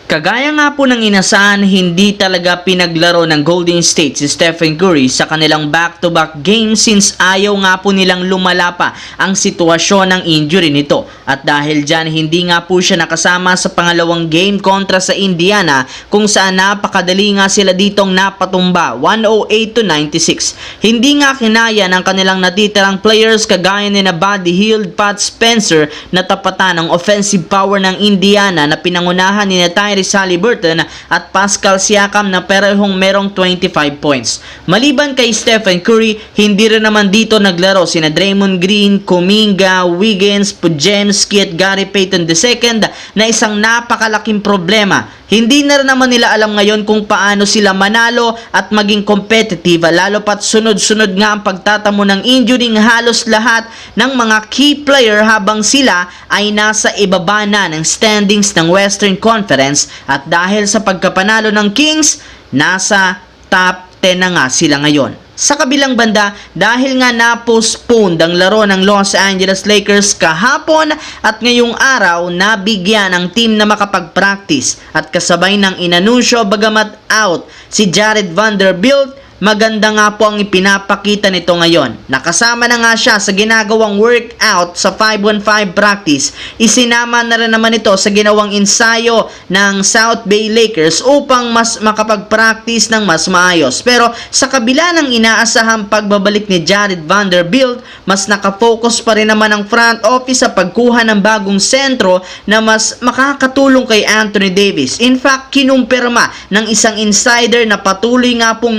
Kagaya nga po ng inasahan, hindi talaga pinaglaro ng Golden State si Stephen Curry sa kanilang back-to-back games since ayaw nga po nilang lumala pa ang sitwasyon ng injury nito. At dahil dyan, hindi nga po siya nakasama sa pangalawang game kontra sa Indiana kung saan napakadali nga sila ditong napatumba 108-96. Hindi nga kinaya ng kanilang natitirang players kagaya ni na Buddy Hield, Pat Spencer na tapatan ng offensive power ng Indiana na pinangunahan ni na Tyrese Haliburton at Pascal Siakam na parehong merong 25 points. Maliban kay Stephen Curry, hindi rin naman dito naglaro sina Draymond Green, Kuminga, Wiggins, Podziemski at Gary Payton II na isang napakalaking problema. Hindi na rin naman nila alam ngayon kung paano sila manalo at maging competitive, lalo pat sunod-sunod nga ang pagtatamo ng injury ng halos lahat ng mga key player habang sila ay nasa ibaba na ng standings ng Western Conference at dahil sa pagkapanalo ng Kings, nasa top 10 na nga sila ngayon. Sa kabilang banda, dahil nga na-postponed ang laro ng Los Angeles Lakers kahapon at ngayong araw nabigyan ang team na makapag-practice at kasabay ng inanunsyo bagamat out si Jared Vanderbilt, maganda nga po ang ipinapakita nito ngayon. Nakasama na nga siya sa ginagawang workout sa 5-on-5 practice. Isinama na rin naman ito sa ginawang ensayo ng South Bay Lakers upang mas makapag-practice ng mas maayos. Pero sa kabila ng inaasahang pagbabalik ni Jared Vanderbilt, mas nakafocus pa rin naman ang front office sa pagkuha ng bagong sentro na mas makakatulong kay Anthony Davis. In fact, kinumpirma ng isang insider na patuloy nga pong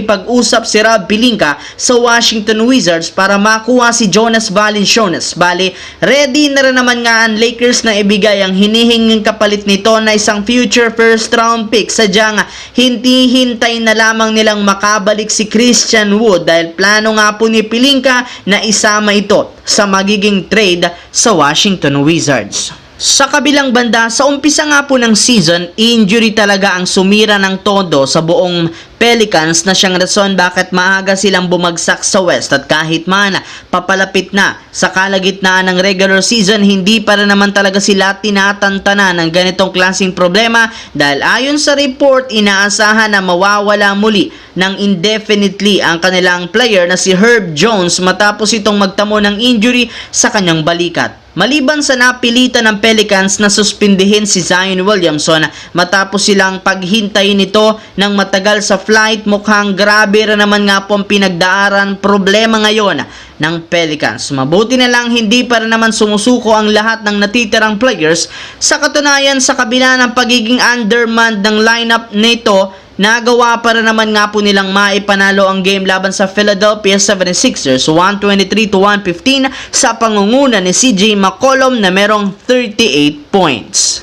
pag-usap si Rob Pelinka sa Washington Wizards para makuha si Jonas Valanciunas. Bali, ready na rin naman nga ang Lakers na ibigay ang hinihinging kapalit nito na isang future first round pick. Sadyang hintay na lamang nilang makabalik si Christian Wood dahil plano nga po ni Pelinka na isama ito sa magiging trade sa Washington Wizards. Sa kabilang banda, sa umpisa nga po ng season, injury talaga ang sumira ng todo sa buong Pelicans na siyang rason bakit maaga silang bumagsak sa West at kahit man papalapit na sa kalagitnaan ng regular season, hindi pa rin naman talaga sila tinatantanan ng ganitong klaseng problema dahil ayon sa report, inaasahan na mawawala muli ng indefinitely ang kanilang player na si Herb Jones matapos itong magtamo ng injury sa kanyang balikat. Maliban sa napilitan ng Pelicans na suspindihin si Zion Williamson matapos silang paghintay nito ng matagal sa flight, mukhang grabe rin naman nga po ang pinagdaaran problema ngayon ng Pelicans. Mabuti na lang hindi pa rin naman sumusuko ang lahat ng natitirang players. Sa katunayan, sa kabila ng pagiging undermanned ng lineup nito, nagawa pa rin naman nga po nilang maipanalo ang game laban sa Philadelphia 76ers 123-115 sa pangunguna ni CJ McCollum na merong 38 points.